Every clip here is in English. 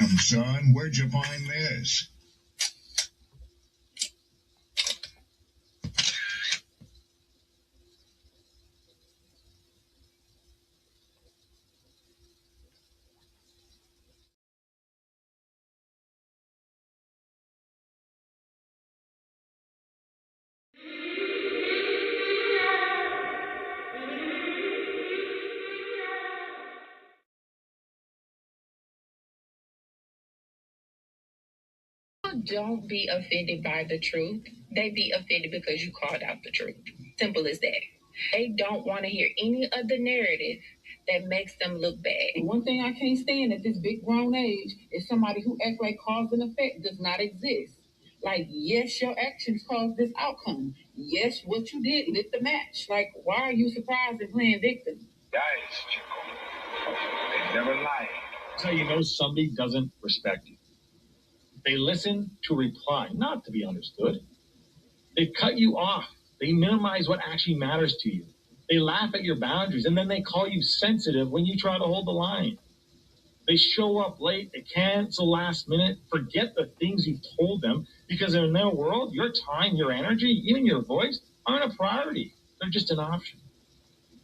Son, where'd you find this? Don't be offended by the truth. They be offended because you called out the truth. Simple as that. They don't want to hear any of the narrative that makes them look bad. One thing I can't stand at this big grown age is somebody who acts like cause and effect does not exist. Like, yes, your actions caused this outcome. Yes, what you did lit the match. Like, why are you surprised and playing victim? Guys, Chico. They never lie. That's how you know somebody doesn't respect you. They listen to reply, not to be understood. They cut you off. They minimize what actually matters to you. They laugh at your boundaries, and then they call you sensitive when you try to hold the line. They show up late, they cancel last minute, forget the things you've told them, because in their world, your time, your energy, even your voice aren't a priority. They're just an option.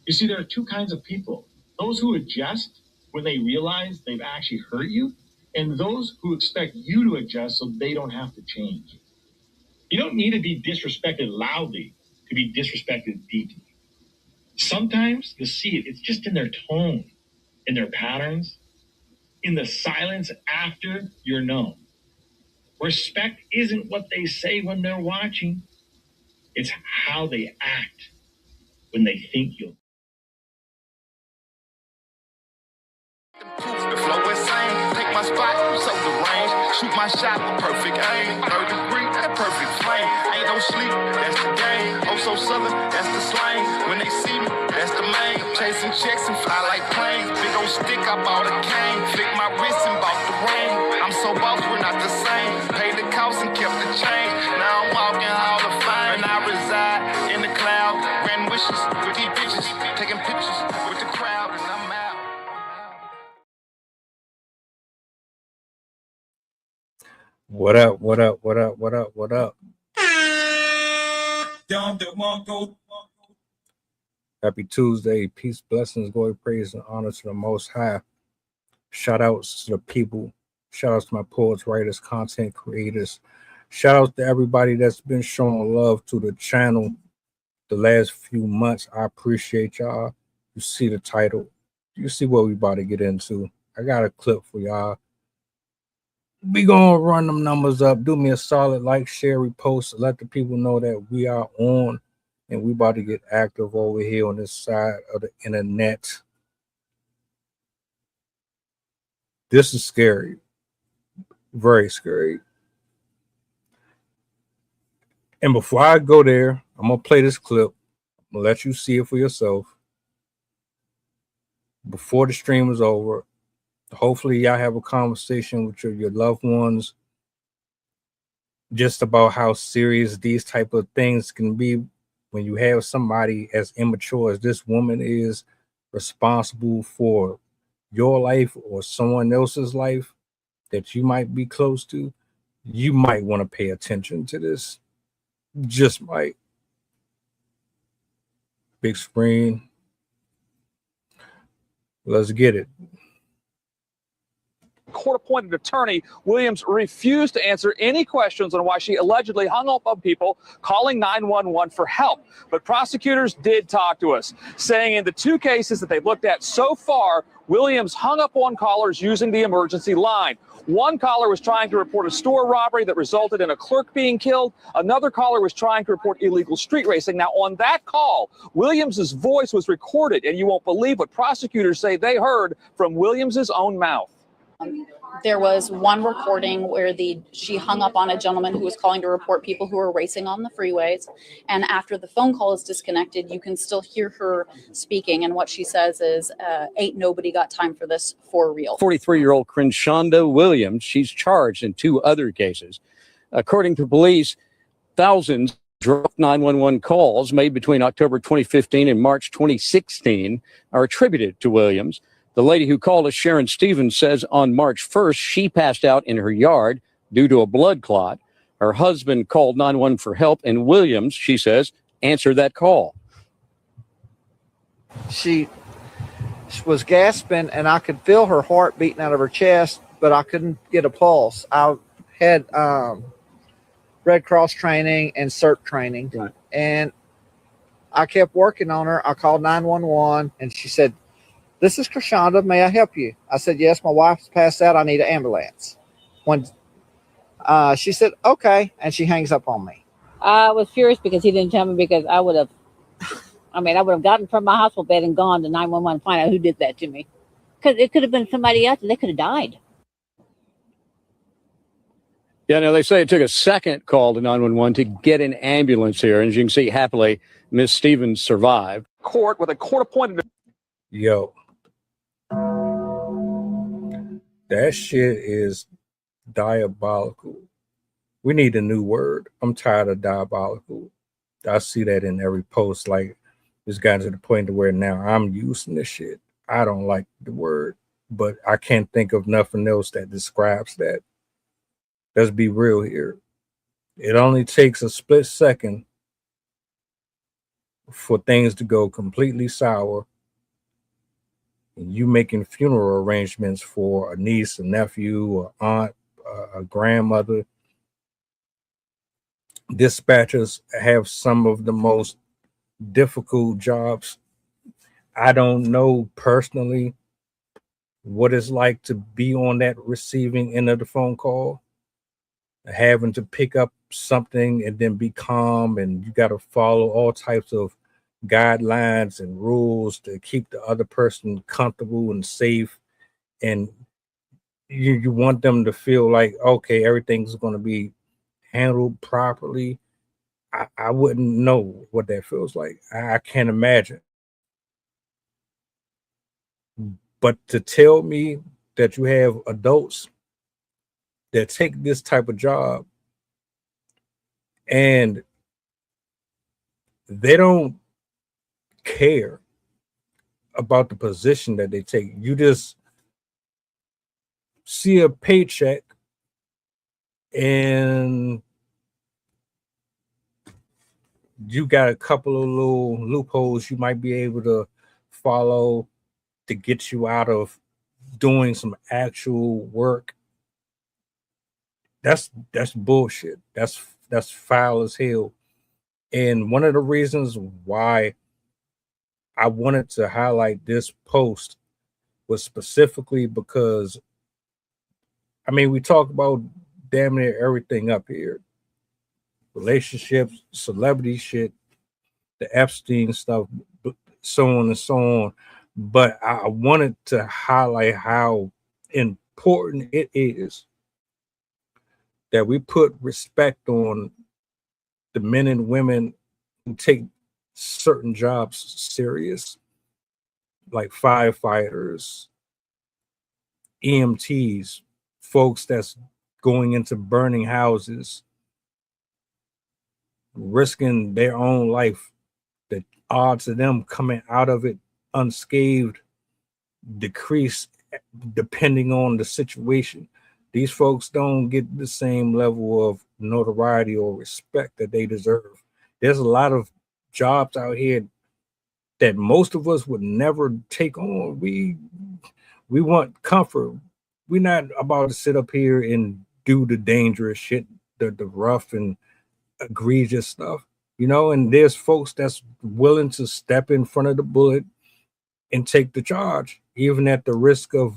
You see, there are two kinds of people. Those who adjust when they realize they've actually hurt you, and those who expect you to adjust so they don't have to change. You don't need to be disrespected loudly to be disrespected deeply. Sometimes you'll see it. It's just in their tone, in their patterns, in the silence after you're known. Respect isn't what they say when they're watching. It's how they act when they think you'll. The flow insane, take my spot, so the range, shoot my shot with perfect aim, 3rd degree, that perfect flame, ain't no sleep, that's the game, oh so southern, that's the slang, when they see me, that's the main, chasing checks and fly like planes, big old stick, I bought a cane, flick my wrist and bought the ring, I'm so boss, we're not the same, paid the cost and kept the change, now I'm walking Hall of Fame, and I reside in the cloud, grand wishes with these bitches, taking pictures with the crowd, and I'm out. What up, what up, what up, what up, what up? Happy Tuesday. Peace, blessings, glory, praise, and honor to the Most High. Shout outs to the people. Shout outs to my poets, writers, content creators. Shout outs to everybody that's been showing love to the channel the last few months. I appreciate y'all. You see the title. You see what we about to get into. I got a clip for y'all. We gonna run them numbers up. Do me a solid like, share, repost, let the people know that we are on and we about to get active over here on this side of the internet. This is scary, very scary. And before I go there, I'm gonna play this clip. I'm gonna let you see it for yourself before the stream is over. Hopefully y'all have a conversation with your loved ones just about how serious these type of things can be when you have somebody as immature as this woman is, responsible for your life or someone else's life that you might be close to. You might want to pay attention to this. Just might. Big screen. Let's get it. Court-appointed attorney Williams refused to answer any questions on why she allegedly hung up on people calling 911 for help. But prosecutors did talk to us, saying in the two cases that they've looked at so far, Williams hung up on callers using the emergency line. One caller was trying to report a store robbery that resulted in a clerk being killed. Another caller was trying to report illegal street racing. Now, on that call, Williams's voice was recorded, and you won't believe what prosecutors say they heard from Williams's own mouth. There was one recording where she hung up on a gentleman who was calling to report people who were racing on the freeways. And after the phone call is disconnected, you can still hear her speaking. And what she says is, ain't nobody got time for this for real. 43-year-old Crenshanda Williams, she's charged in two other cases. According to police, thousands dropped 911 calls made between October 2015 and March 2016 are attributed to Williams. The lady who called us, Sharon Stevens, says on March 1st, she passed out in her yard due to a blood clot. Her husband called 911 for help, and Williams, she says, answered that call. She was gasping, and I could feel her heart beating out of her chest, but I couldn't get a pulse. I had Red Cross training and CERT training, Right. And I kept working on her. I called 911, and she said, "This is Crenshanda. May I help you?" I said, "Yes, my wife's passed out. I need an ambulance." When she said, "Okay," and she hangs up on me. I was furious because he didn't tell me, because I would have gotten from my hospital bed and gone to 911 and find out who did that to me. Because it could have been somebody else and they could have died. Yeah, now they say it took a second call to 911 to get an ambulance here. And as you can see, happily, Miss Stevens survived. Court with a court-appointed. Yo, that shit is diabolical. We need a new word. I'm tired of diabolical. I see that in every post. Like, it's gotten to the point to where now I'm using this shit. I don't like the word, but I can't think of nothing else that describes that. Let's be real here. It only takes a split second for things to go completely sour. And you making funeral arrangements for a niece, a nephew, a aunt, a grandmother. Dispatchers have some of the most difficult jobs. I don't know personally what it's like to be on that receiving end of the phone call, having to pick up something and then be calm, and you got to follow all types of guidelines and rules to keep the other person comfortable and safe. And you want them to feel like, okay, everything's going to be handled properly. I wouldn't know what that feels like. I can't imagine. But to tell me that you have adults that take this type of job and they don't care about the position that they take. You just see a paycheck and you got a couple of little loopholes you might be able to follow to get you out of doing some actual work. That's bullshit. That's foul as hell. And one of the reasons why I wanted to highlight this post was specifically because, I mean, we talk about damn near everything up here. Relationships, celebrity shit, the Epstein stuff, so on and so on. But I wanted to highlight how important it is that we put respect on the men and women who take certain jobs serious, like firefighters, EMTs, folks that's going into burning houses, risking their own life. The odds of them coming out of it unscathed decrease depending on the situation. These folks don't get the same level of notoriety or respect that they deserve. There's a lot of jobs out here that most of us would never take on. We want comfort. We're not about to sit up here and do the dangerous shit, the rough and egregious stuff, you know. And there's folks that's willing to step in front of the bullet and take the charge, even at the risk of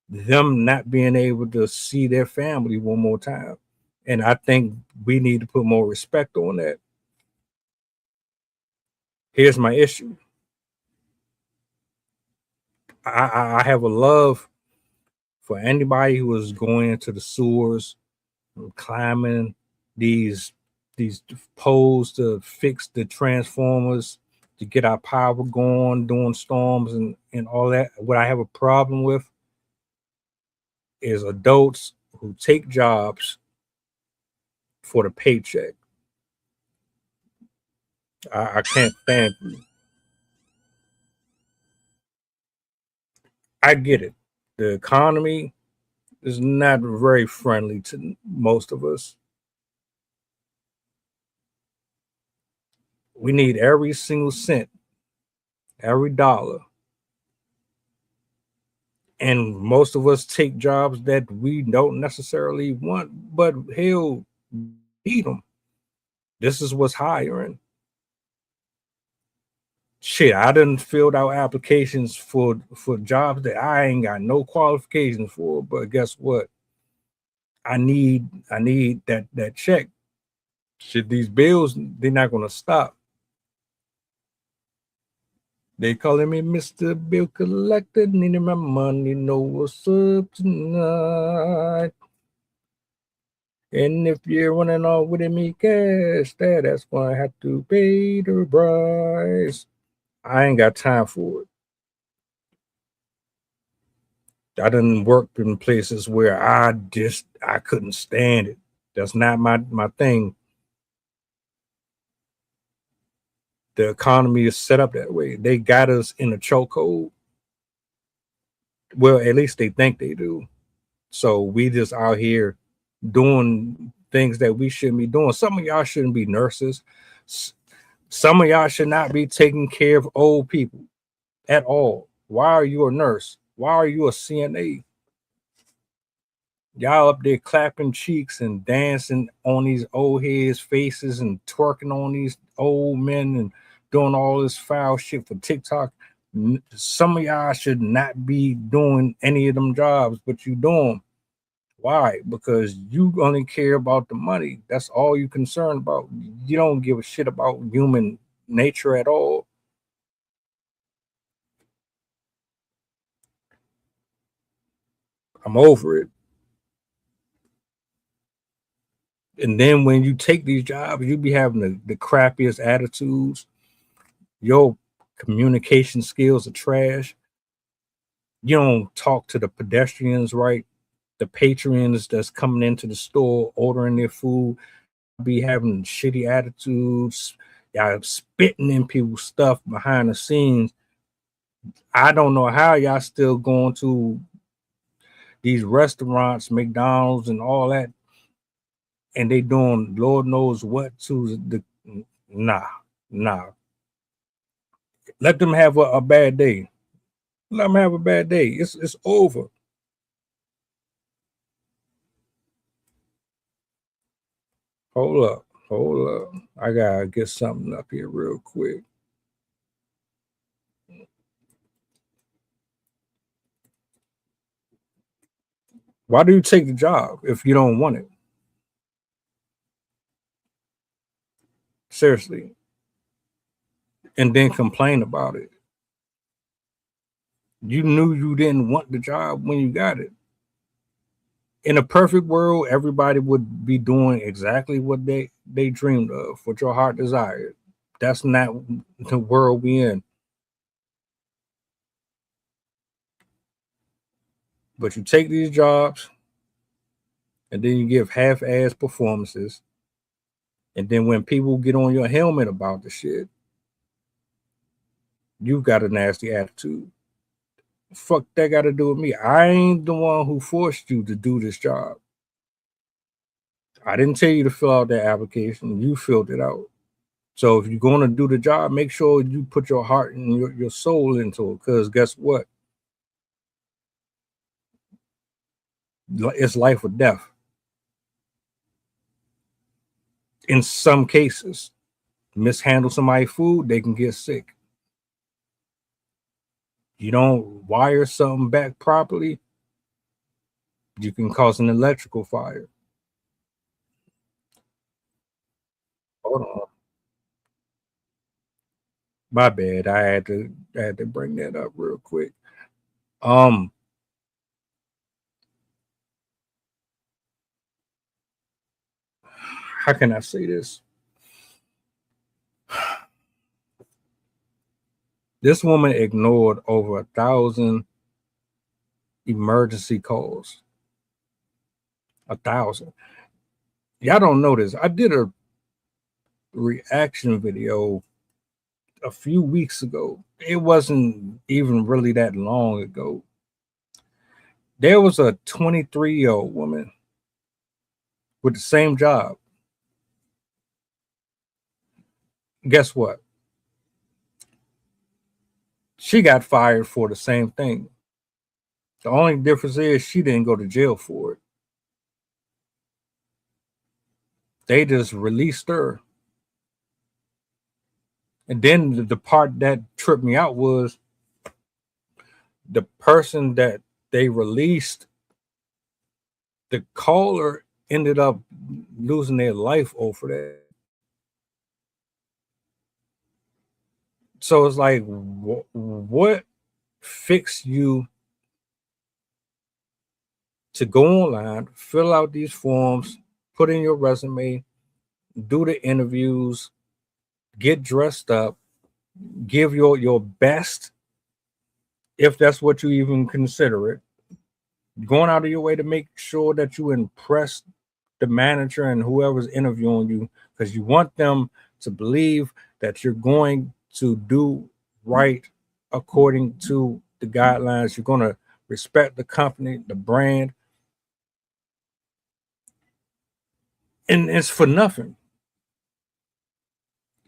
them not being able to see their family one more time. And I think we need to put more respect on that. Here's my issue. I have a love for anybody who is going into the sewers, climbing these poles to fix the transformers, to get our power going during storms and all that. What I have a problem with is adults who take jobs for the paycheck. I can't stand it. I get it. The economy is not very friendly to most of us. We need every single cent, every dollar. And most of us take jobs that we don't necessarily want, but hell, need them. This is what's hiring. Shit, I done filled out applications for jobs that I ain't got no qualifications for, but guess what? I need that check. Shit, these bills, they're not gonna stop. They calling me Mr. Bill Collector, needing my money, know what's up tonight. And if you're running off with me cash, that's gonna have to pay the price. I ain't got time for it. I done worked in places where I couldn't stand it. That's not my thing. The economy is set up that way. They got us in a chokehold. Well, at least they think they do. So we just out here doing things that we shouldn't be doing. Some of y'all shouldn't be nurses. Some of y'all should not be taking care of old people at all. Why are you a nurse? Why are you a CNA? Y'all up there clapping cheeks and dancing on these old heads' faces and twerking on these old men and doing all this foul shit for TikTok. Some of y'all should not be doing any of them jobs, but you do them. Why? Because you only care about the money. That's all you're concerned about. You don't give a shit about human nature at all. I'm over it. And then when you take these jobs, you be having the crappiest attitudes. Your communication skills are trash. You don't talk to the pedestrians right. The patrons that's coming into the store ordering their food be having shitty attitudes. Y'all spitting in people's stuff behind the scenes. I don't know how y'all still going to these restaurants, McDonald's and all that, and they doing Lord knows what to the nah. Let them have a bad day. Let them have a bad day. It's over. Hold up. I gotta get something up here real quick. Why do you take the job if you don't want it? Seriously. And then complain about it. You knew you didn't want the job when you got it. In a perfect world, everybody would be doing exactly what they dreamed of, what your heart desired. That's not the world we in. But you take these jobs and then you give half-ass performances. And then when people get on your helmet about the shit, you got a nasty attitude. Fuck that got to do with me. I ain't the one who forced you to do this job. I didn't tell you to fill out that application. You filled it out. So if you're going to do the job, make sure you put your heart and your soul into it. Because guess what? It's life or death. In some cases, mishandle somebody's food, they can get sick. You don't wire something back properly, you can cause an electrical fire. Hold on. My bad. I had to bring that up real quick. How can I say this? This woman ignored over 1,000 emergency calls. 1,000. Y'all don't know this. I did a reaction video a few weeks ago. It wasn't even really that long ago. There was a 23-year-old woman with the same job. Guess what? She got fired for the same thing. The only difference is she didn't go to jail for it. They just released her. And then the part that tripped me out was the person that they released, the caller ended up losing their life over that. So it's like, what fixed you to go online, fill out these forms, put in your resume, do the interviews, get dressed up, give your best, if that's what you even consider it, going out of your way to make sure that you impress the manager and whoever's interviewing you, because you want them to believe that you're going to do right according to the guidelines. You're going to respect the company, the brand. And it's for nothing.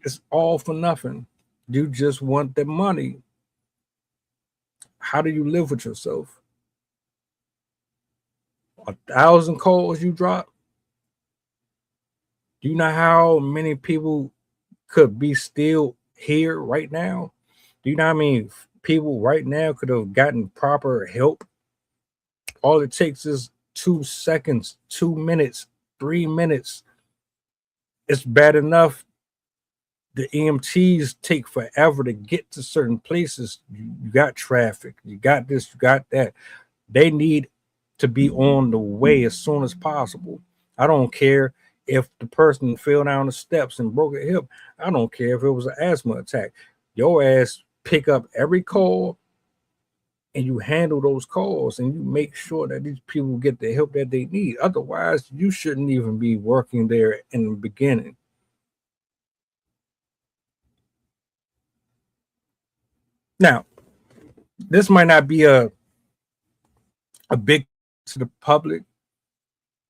It's all for nothing. You just want the money. How do you live with yourself? 1,000 calls you drop? Do you know how many people could be still here right now? Do you know how many people right now could have gotten proper help? All it takes is 2 seconds, 2 minutes, 3 minutes. It's bad enough the EMTs take forever to get to certain places. You got traffic, you got this, you got that. They need to be on the way as soon as possible. I don't care if the person fell down the steps and broke a hip. I don't care if it was an asthma attack. Your ass pick up every call and you handle those calls and you make sure that these people get the help that they need. Otherwise, you shouldn't even be working there in the beginning. Now, this might not be a big to the public.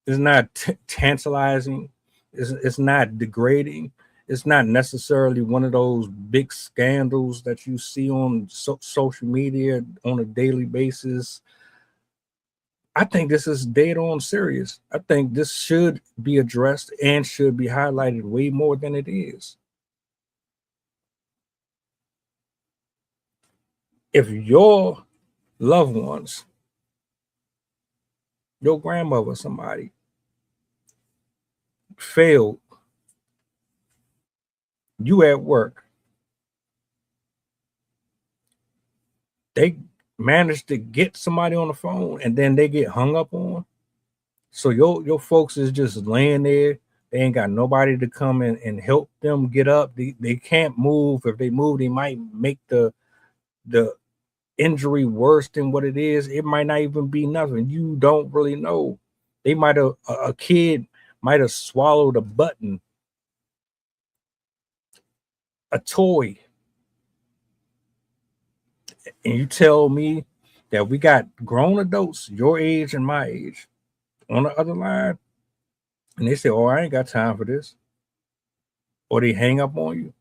It's not tantalizing. It's not degrading. It's not necessarily one of those big scandals that you see on social media on a daily basis. I think this is dead on serious. I think this should be addressed and should be highlighted way more than it is. If your loved ones, your grandmother, somebody failed, you at work, they managed to get somebody on the phone and then they get hung up on. So your folks is just laying there. They ain't got nobody to come in and help them get up. They can't move. If they move, they might make the injury worse than what it is. It might not even be nothing. You don't really know. They might have, a kid might have swallowed a button, a toy. And you tell me that we got grown adults, your age and my age, on the other line, and they say, "Oh, I ain't got time for this," or they hang up on you.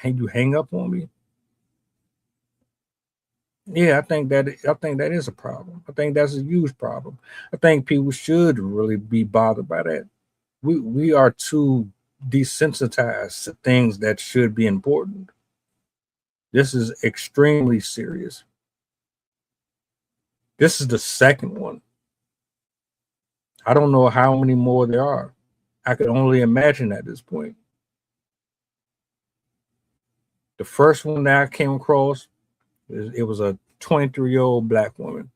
And you hang up on me? Yeah, I think that is a problem. I think that's a huge problem. I think people should really be bothered by that. We are too desensitized to things that should be important. This is extremely serious. This is the second one. I don't know how many more there are. I could only imagine at this point. The first one that I came across, it was a 23-year-old black woman.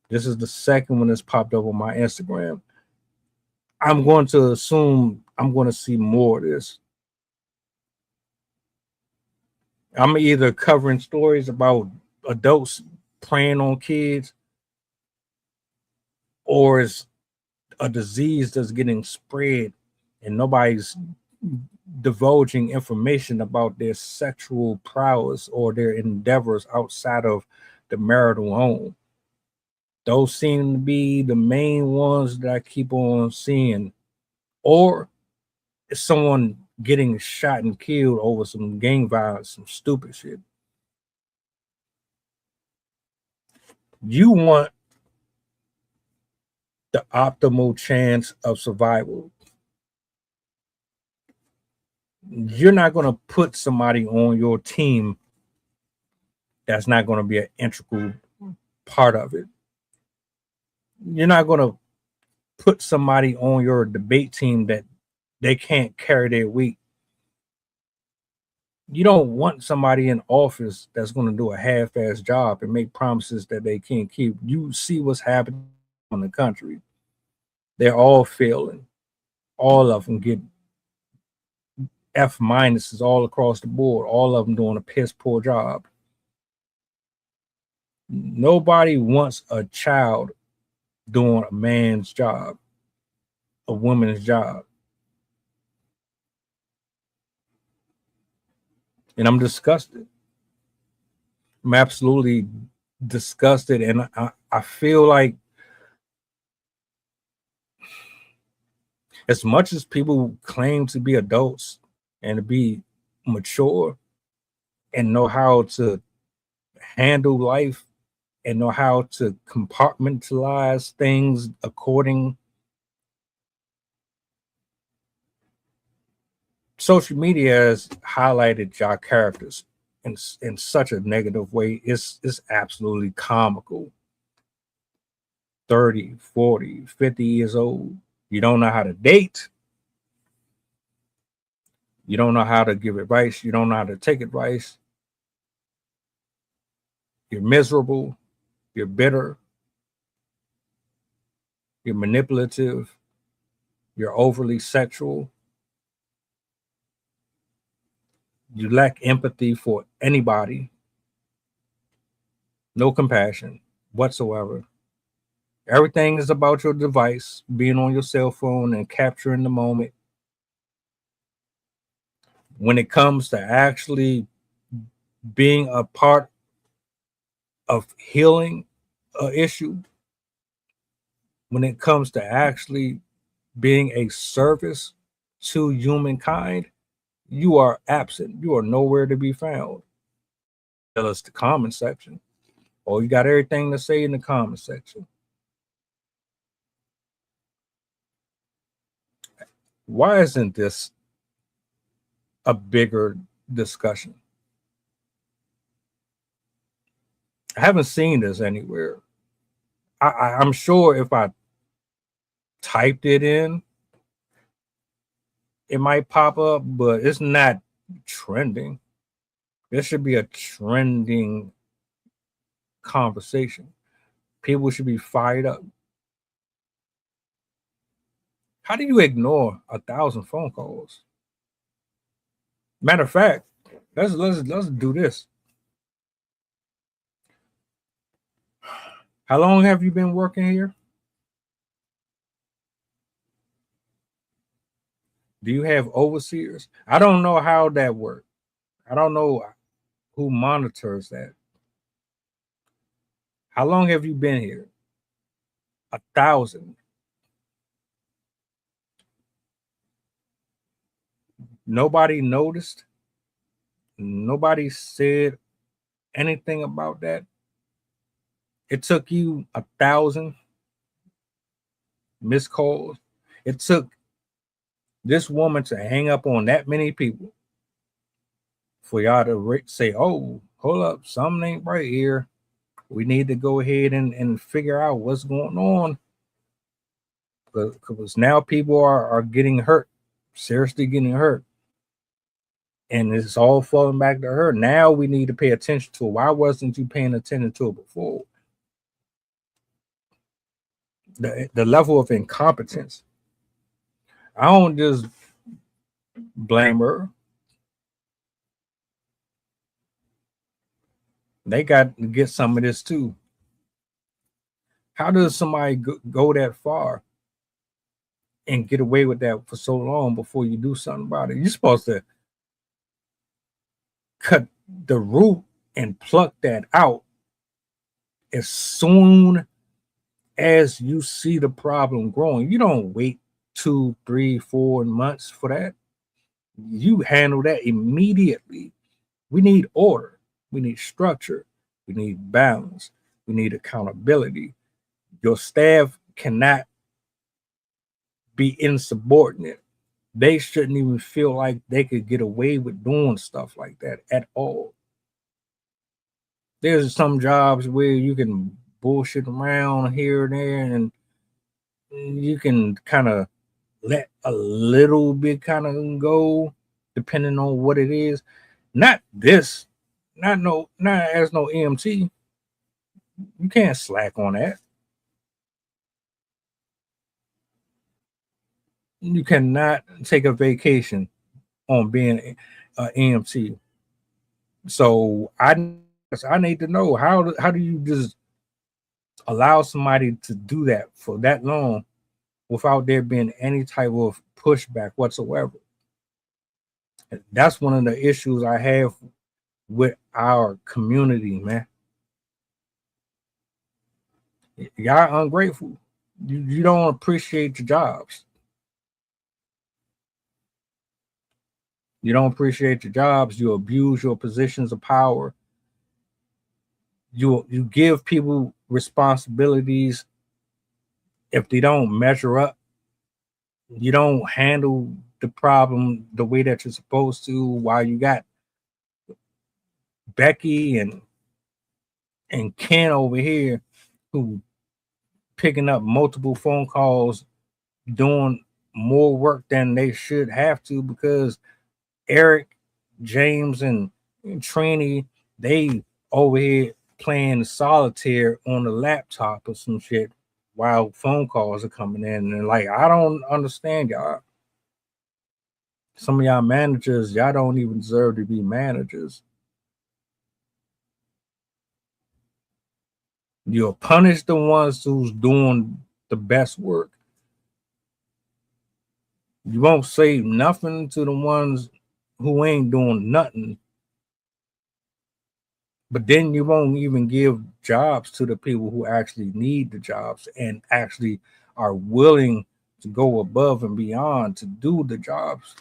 This is the second one that's popped up on my Instagram. I'm going to assume I'm going to see more of this. I'm either covering stories about adults preying on kids, or it's a disease that's getting spread and nobody's divulging information about their sexual prowess or their endeavors outside of the marital home. Those seem to be the main ones that I keep on seeing. Or it's someone getting shot and killed over some gang violence, some stupid shit. You want the optimal chance of survival. You're not going to put somebody on your team that's not going to be an integral part of it. You're not going to put somebody on your debate team that they can't carry their weight. You don't want somebody in office that's going to do a half-ass job and make promises that they can't keep. You see what's happening in the country. They're all failing. All of them get F minuses all across the board. All of them doing a piss poor job. Nobody wants a child doing a man's job, a woman's job. And I'm disgusted. I'm absolutely disgusted. And I feel like as much as people claim to be adults and to be mature and know how to handle life and know how to compartmentalize things according, social media has highlighted y'all characters in such a negative way. It's absolutely comical. 30, 40, 50 years old. You don't know how to date. You don't know how to give advice. You don't know how to take advice. You're miserable. You're bitter. You're manipulative. You're overly sexual. You lack empathy for anybody. No compassion whatsoever. Everything is about your device, being on your cell phone and capturing the moment. When it comes to actually being a part of healing an issue, when it comes to actually being a service to humankind, you are absent. You are nowhere to be found. Tell us the comment section. Oh, you got everything to say in the comment section. Why isn't this a bigger discussion? I haven't seen this anywhere. I'm sure if I typed it in, it might pop up, but it's not trending. This should be a trending conversation. People should be fired up. How do you ignore 1,000 phone calls? Matter of fact, let's do this. How long have you been working here? Do you have overseers? I don't know how that works. I don't know who monitors that. How long have you been here? 1,000. Nobody noticed. Nobody said anything about that. It took you 1,000 missed calls. It took this woman to hang up on that many people for y'all to say, oh, hold up, something ain't right here. We need to go ahead and figure out what's going on. Because now people are getting hurt, seriously getting hurt. And it's all falling back to her. Now we need to pay attention to it. Why wasn't you paying attention to it before? The level of incompetence. I don't just blame her. They got to get some of this too. How does somebody go that far and get away with that for so long before you do something about it? You're supposed to cut the root and pluck that out as soon as you see the problem growing, you don't wait 2, 3, 4 months for that. You handle that immediately. We need order. We need structure. We need balance. We need accountability. Your staff cannot be insubordinate. They shouldn't even feel like they could get away with doing stuff like that at all. There's some jobs where you can bullshit around here and there, and you can kind of let a little bit kind of go, depending on what it is. Not this, not as no EMT. You can't slack on that. You cannot take a vacation on being an EMT. So I need to know how do you just allow somebody to do that for that long without there being any type of pushback whatsoever. That's one of the issues I have with our community, man. Y'all ungrateful. You don't appreciate your jobs. You don't appreciate your jobs. You abuse your positions of power. You give people responsibilities. If they don't measure up, you don't handle the problem the way that you're supposed to. While you got Becky and Ken over here who picking up multiple phone calls, doing more work than they should have to, because Eric, James, and Trini, they over here playing solitaire on the laptop or some shit while phone calls are coming in. And like, I don't understand y'all. Some of y'all managers, y'all don't even deserve to be managers. You'll punish the ones who's doing the best work. You won't say nothing to the ones who ain't doing nothing. But then you won't even give jobs to the people who actually need the jobs and actually are willing to go above and beyond to do the jobs.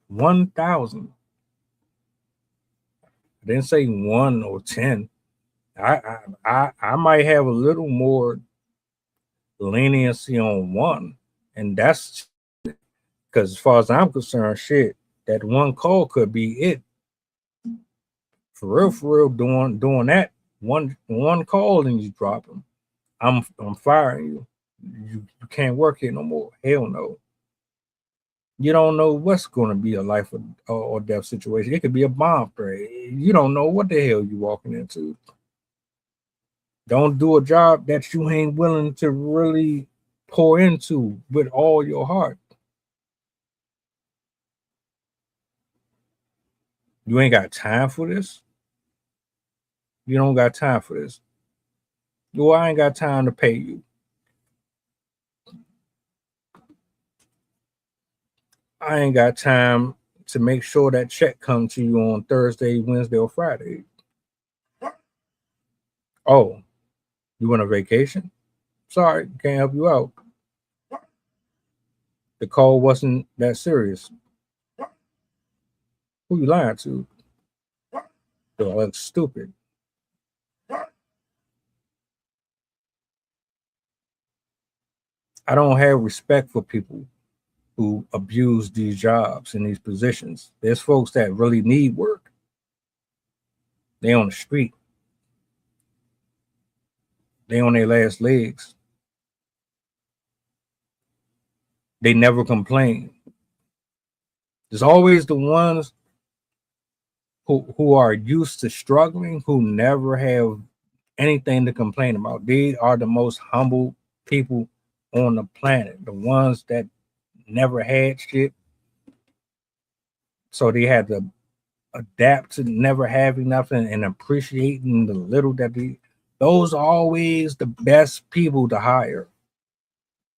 1,000. I didn't say 1 or 10. I might have a little more leniency on 1, and that's because as far as I'm concerned, shit, that 1 call could be it. For real, doing that one call and you drop them, I'm firing you. You can't work here no more. Hell no. You don't know what's going to be a life or death situation. It could be a bomb threat. You don't know what the hell you're walking into. Don't do a job that you ain't willing to really pour into with all your heart. You ain't got time for this. You don't got time for this. Well, I ain't got time to pay you. I ain't got time to make sure that check comes to you on Thursday, Wednesday, or Friday. Oh, you want a vacation? Sorry, can't help you out. The call wasn't that serious. Who you lying to? That's stupid. I don't have respect for people who abuse these jobs and these positions. There's folks that really need work. They on the street. They on their last legs. They never complain. There's always the ones who are used to struggling, who never have anything to complain about. They are the most humble people on the planet. The ones that never had shit, so they had to adapt to never having nothing and appreciating the little that they. Those are always the best people to hire.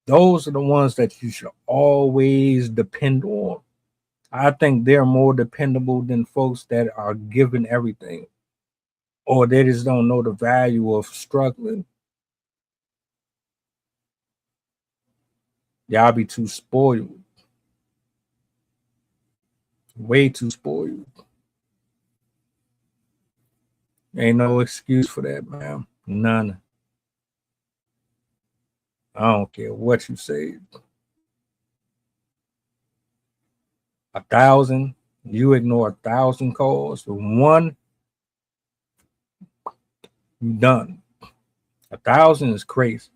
Those are the ones that you should always depend on. I think they're more dependable than folks that are given everything. or they just don't know the value of struggling. Y'all be too spoiled. Way too spoiled. Ain't no excuse for that, man. None. I don't care what you say. 1,000, you ignore 1,000 calls. For one, you done. 1,000 is crazy.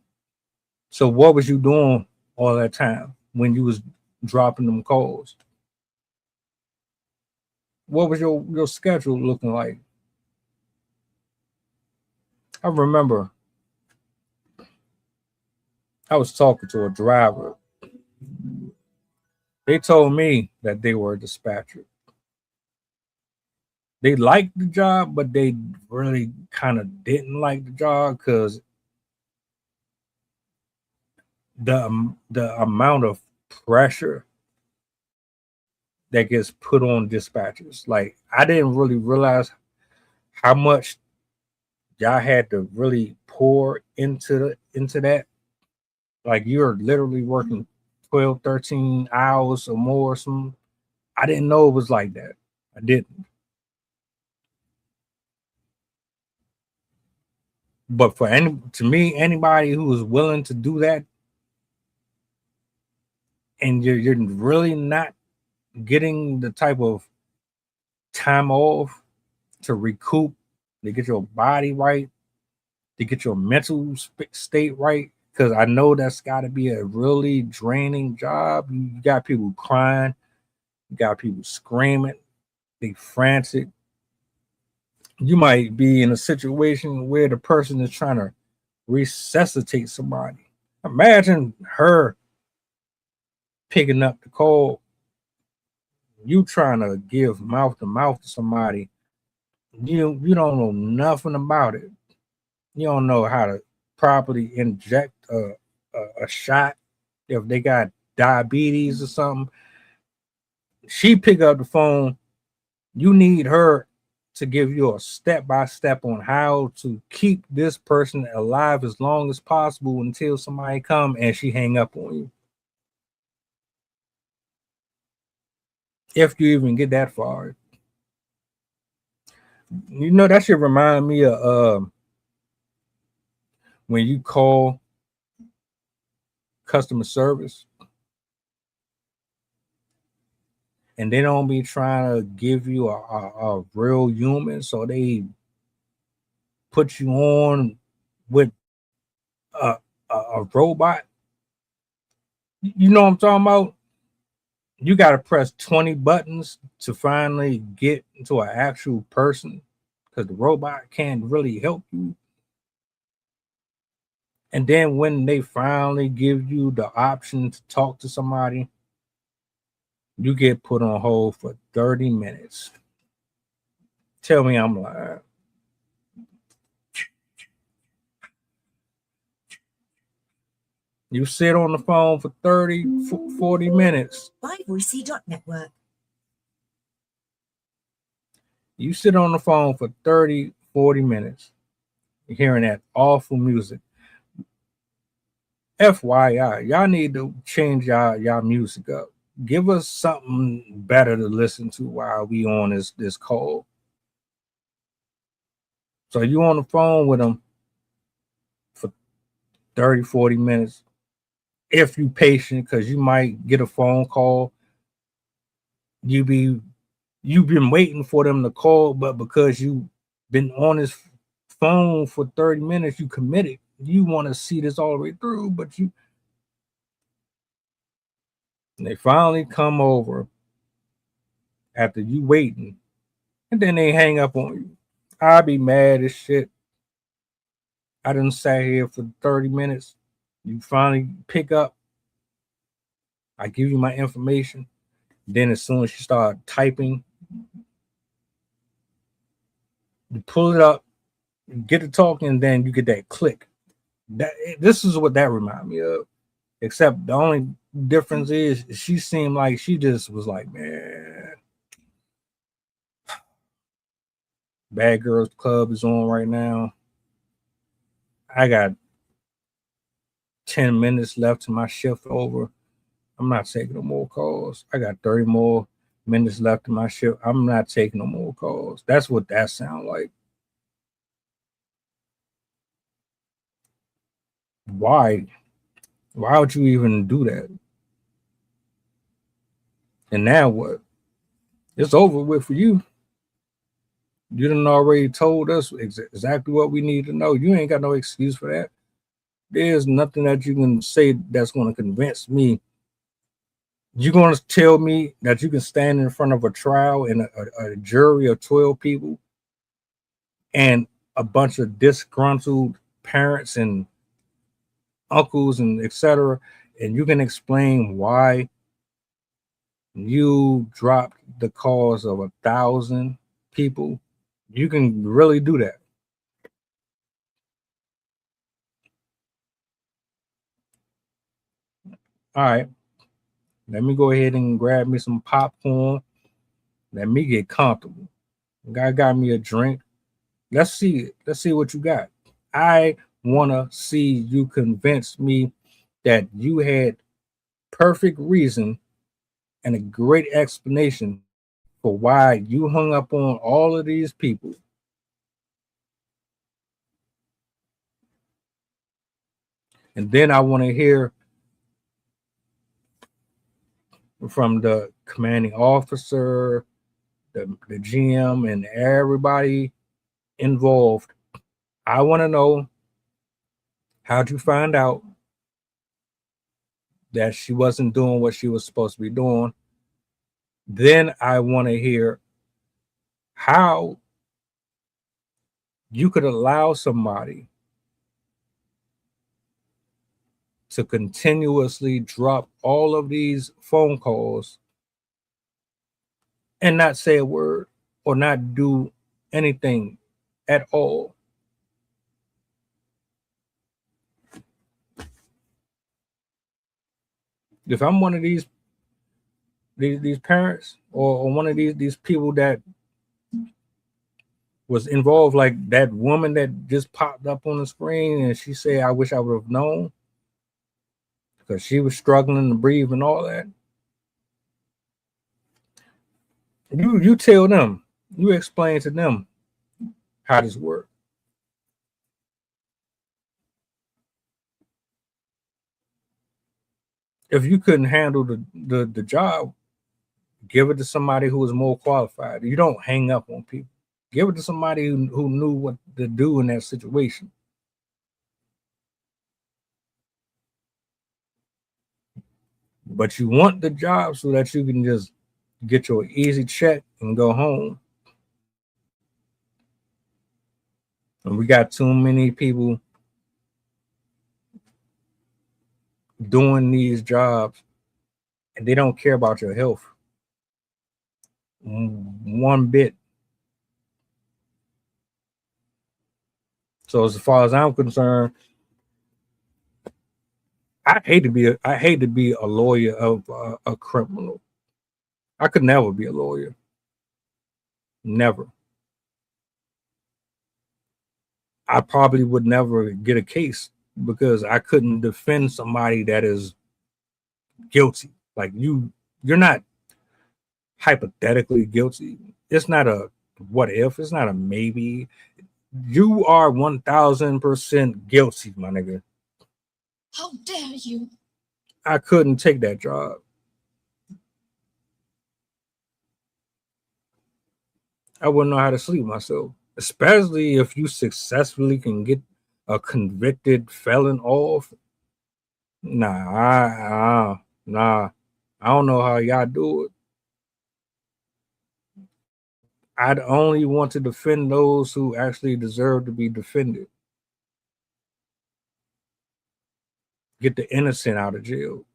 So what was you doing all that time when you was dropping them calls? What was your schedule looking like? I remember I was talking to a driver. They told me that they were a dispatcher. They liked the job, but they really kind of didn't like the job because the amount of pressure that gets put on dispatchers. Like, I didn't really realize how much y'all had to really pour into that. Like, you're literally working 12, 13 hours or more. I didn't know it was like that. I didn't. But to me, anybody who is willing to do that, and you're really not getting the type of time off to recoup, to get your body right, to get your mental state right, because I know that's got to be a really draining job. You got people crying, you got people screaming, they frantic. You might be in a situation where the person is trying to resuscitate somebody. Imagine her picking up the call, you trying to give mouth to mouth to somebody. You don't know nothing about it. You don't know how to properly inject a shot if they got diabetes or something. She pick up the phone. You need her to give you a step-by-step on how to keep this person alive as long as possible until somebody come and she hang up on you. If you even get that far. You know, that should remind me of when you call customer service and they don't be trying to give you a real human, so they put you on with a robot. You know what I'm talking about? You got to press 20 buttons to finally get to an actual person because the robot can't really help you. And then when they finally give you the option to talk to somebody, you get put on hold for 30 minutes. Tell me I'm lying. You sit on the phone for 30, 40 minutes. Network. You sit on the phone for 30, 40 minutes. You're hearing that awful music. FYI, y'all need to change y'all music up. Give us something better to listen to while we on this call. So you on the phone with them for 30, 40 minutes. If you patient, because you might get a phone call. You've been waiting for them to call, but because you've been on this phone for 30 minutes, you committed. You want to see this all the way through, but they finally come over after you waiting, and then they hang up on you. I'll be mad as shit. I done sat here for 30 minutes. You finally pick up. I give you my information. Then as soon as you start typing, you pull it up, you get to talking, and then you get that click. This is what that reminds me of. Except the only difference is she seemed like she just was like, man, Bad Girls Club is on right now. I got 10 minutes left to my shift over. I'm not taking no more calls. I got 30 more minutes left in my shift. I'm not taking no more calls. That's what that sound like. Why? Why would you even do that? And now what? It's over with for you. You done already told us exactly what we need to know. You ain't got no excuse for that. There's nothing that you can say that's going to convince me. You're going to tell me that you can stand in front of a trial and a jury of 12 people and a bunch of disgruntled parents and uncles and etc., and you can explain why you dropped the cause of 1,000 people. You can really do that. All right. Let me go ahead and grab me some popcorn. Let me get comfortable. Guy got me a drink. Let's see it. Let's see what you got. I want to see you convince me that you had perfect reason and a great explanation for why you hung up on all of these people. And then I want to hear from the commanding officer, the GM, and everybody involved. I want to know, how'd you find out that she wasn't doing what she was supposed to be doing? Then I want to hear how you could allow somebody to continuously drop all of these phone calls and not say a word or not do anything at all. If I'm one of these parents or one of these people that was involved, like that woman that just popped up on the screen and she said, I wish I would have known, because she was struggling to breathe and all that. You tell them, you explain to them how this works. If you couldn't handle the job, give it to somebody who is more qualified. You don't hang up on people. Give it to somebody who knew what to do in that situation. But you want the job so that you can just get your easy check and go home. And we got too many people doing these jobs and they don't care about your health one bit. So as far as I'm concerned, I hate to be a lawyer of a criminal. I could never be a lawyer. Never. I probably would never get a case because I couldn't defend somebody that is guilty. Like you're not hypothetically guilty. It's not a what if, it's not a maybe. You are 1,000% guilty, my nigga. How dare you? I couldn't take that job. I wouldn't know how to sleep myself, especially if you successfully can get a convicted felon off. Nah, I don't know how y'all do it. I'd only want to defend those who actually deserve to be defended. Get the innocent out of jail.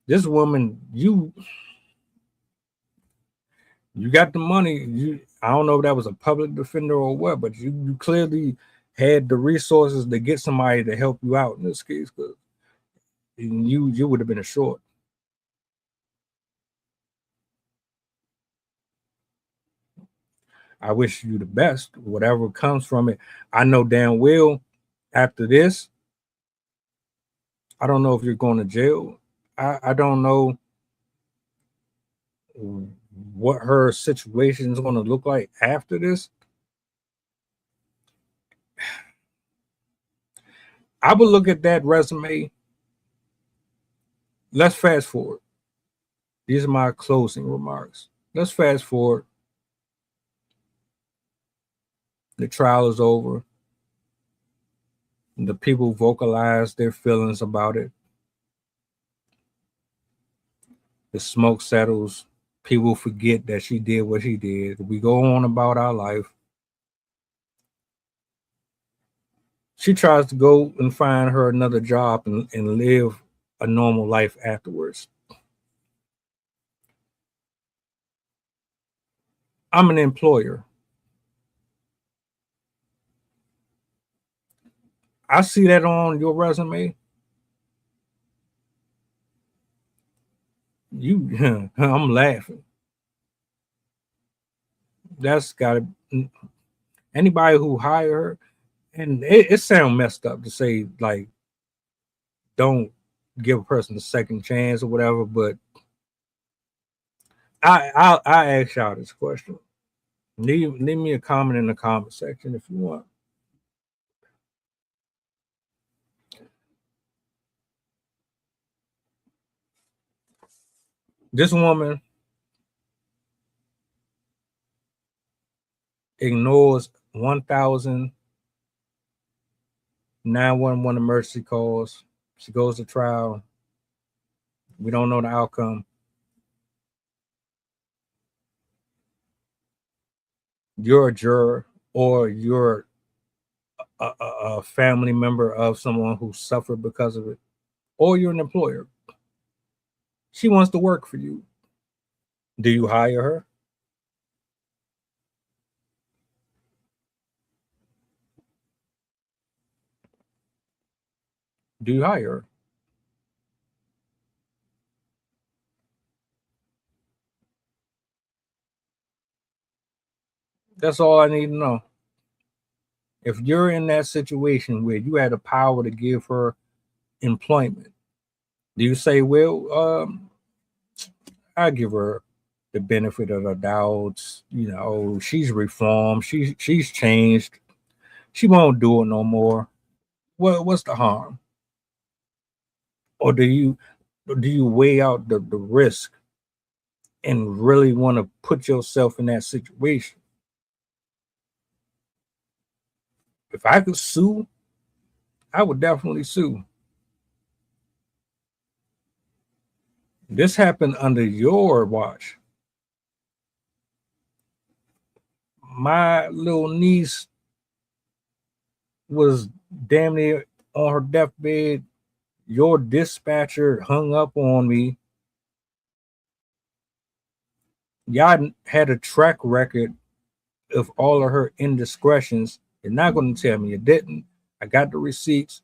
This woman, you got the money. I don't know if that was a public defender or what, but you clearly had the resources to get somebody to help you out in this case, because you would have been a short. I wish you the best. Whatever comes from it, I know damn well after this, I don't know if you're going to jail. I don't know what her situation is going to look like after this. I would look at that resume. Let's fast forward. These are my closing remarks. Let's fast forward. The trial is over. The people vocalize their feelings about it. The smoke settles. People forget that she did what she did. We go on about our life. She tries to go and find her another job and live a normal life afterwards. I'm an employer. I see that on your resume. I'm laughing. That's got to, anybody who hire her, and it sounds messed up to say, like, don't give a person a second chance or whatever, but I ask y'all this question. Leave me a comment in the comment section if you want. This woman ignores 1,000 911 emergency calls. She goes to trial. We don't know the outcome. You're a juror, or you're a family member of someone who suffered because of it, or you're an employer. She wants to work for you. Do you hire her? Do you hire her? That's all I need to know. If you're in that situation where you had the power to give her employment, do you say, well, I give her the benefit of the doubt, she's reformed, she's changed, she won't do it no more. What's the harm? Or do you weigh out the risk and really want to put yourself in that situation? If I could sue, I would definitely sue. This happened under your watch. My little niece was damn near on her deathbed. Your dispatcher hung up on me. Y'all had a track record of all of her indiscretions. You're not going to tell me you didn't. I got the receipts.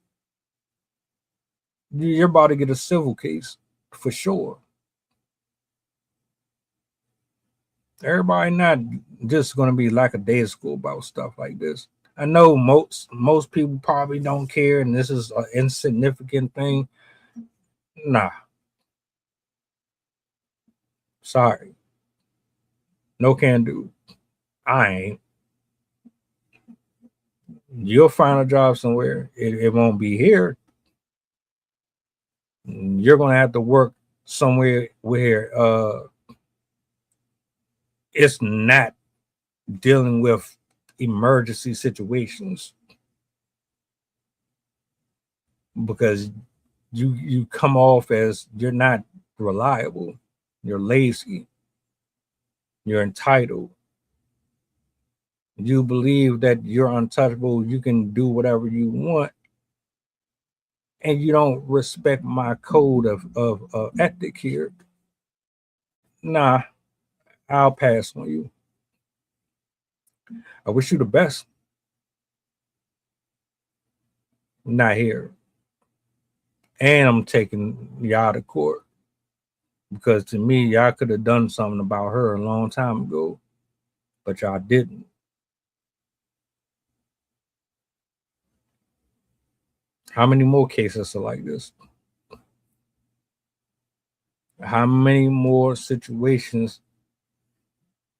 You're about to get a civil case for sure. Everybody not just going to be lackadaisical about stuff like this. I know most people probably don't care, and this is an insignificant thing. Nah. Sorry. No can do. I ain't. You'll find a job somewhere. It won't be here. You're going to have to work somewhere where it's not dealing with emergency situations, because you come off as you're not reliable, you're lazy, you're entitled, you believe that you're untouchable, you can do whatever you want, and you don't respect my code of ethic here. Nah, I'll pass on you. I wish you the best. Not here. And I'm taking y'all to court, because to me, y'all could have done something about her a long time ago. but y'all didn't. How many more cases are like this? How many more situations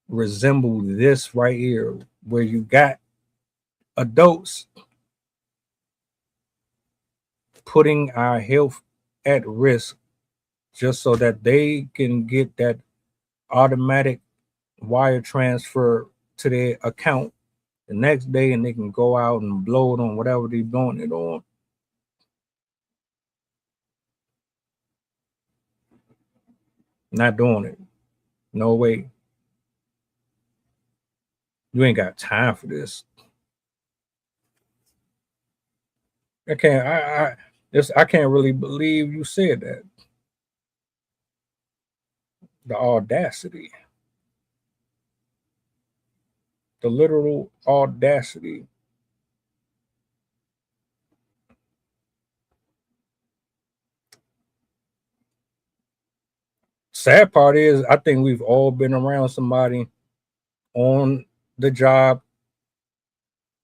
resemble this right here, where you got adults putting our health at risk just so that they can get that automatic wire transfer to their account the next day, and they can go out and blow it on whatever they're blowing it on. Not doing it. No way. You ain't got time for this. I can't really believe you said that. The audacity. The literal audacity. Sad part is, I think we've all been around somebody on the job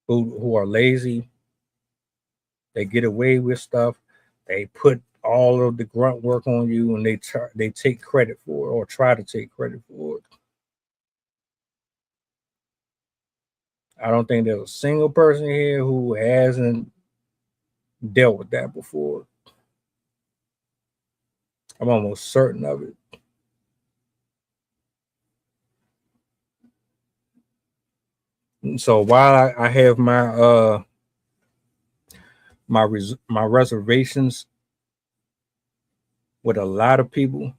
who are lazy. They get away with stuff. They put all of the grunt work on you, and they take credit for it, or try to take credit for it. I don't think there's a single person here who hasn't dealt with that before. I'm almost certain of it. And so while I have my my reservations with a lot of people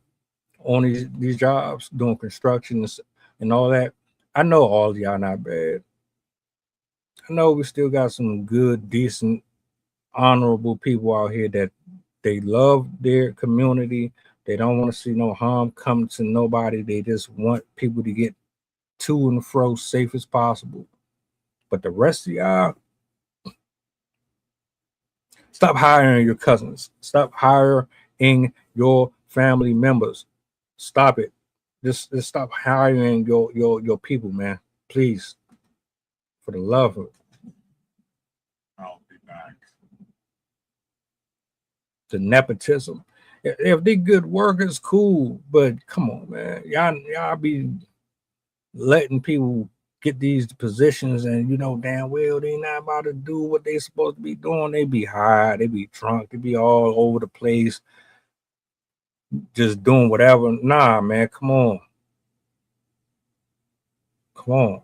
on these jobs doing construction and all that, I know all of y'all not bad. I know we still got some good, decent, honorable people out here that they love their community. They don't want to see no harm come to nobody. They just want people to get to and fro safe as possible. But the rest of y'all, stop hiring your cousins. Stop hiring your family members. Stop it. Just stop hiring your people, man. Please. For the love of it. I'll be back. The nepotism. If they good workers, cool. But come on, man. Y'all be letting people get these positions, and you know damn well they not about to do what they supposed to be doing. They be high, they be drunk, they be all over the place, just doing whatever. Nah, man, come on. Come on.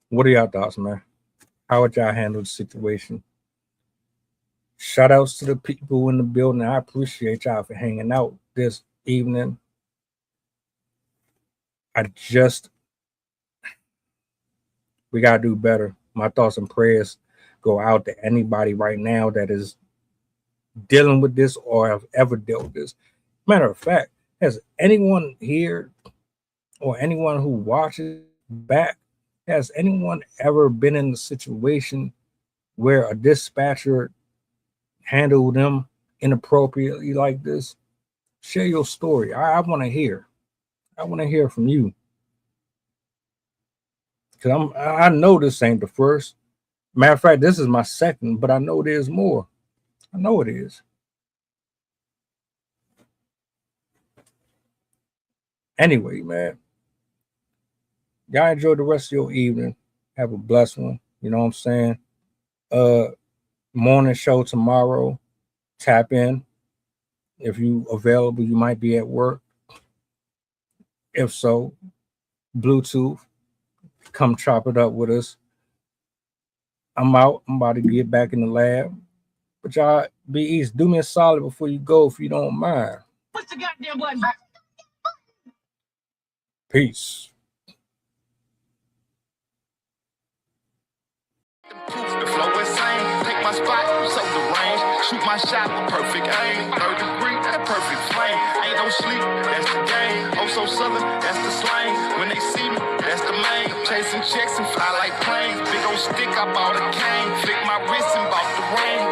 What are y'all thoughts, man? How would y'all handle the situation? Shout outs to the people in the building. I appreciate y'all for hanging out this evening. We got to do better. My thoughts and prayers go out to anybody right now that is dealing with this or have ever dealt with this. Matter of fact, has anyone here or anyone who watches back, has anyone ever been in a situation where a dispatcher handled them inappropriately like this? Share your story. I want to hear. I want to hear from you. Because I know this ain't the first. Matter of fact, this is my second, but I know there's more. I know it is. Anyway, man, y'all enjoy the rest of your evening. Have a blessed one. You know what I'm saying? Morning show tomorrow. Tap in. If you available, you might be at work. If so, Bluetooth, come chop it up with us. I'm out. I'm about to get back in the lab. But y'all be easy. Do me a solid before you go if you don't mind. What's the goddamn button? Peace. The flow insane. Take my spot, so the range. Shoot my shot with perfect aim. 3rd degree, that perfect flame. Ain't no sleep, that's the game. Oh, so southern, that's the slang. When they see me, that's the main. Chasing checks and fly like planes. Big old stick, I bought a cane. Flick my wrist and bought the ring.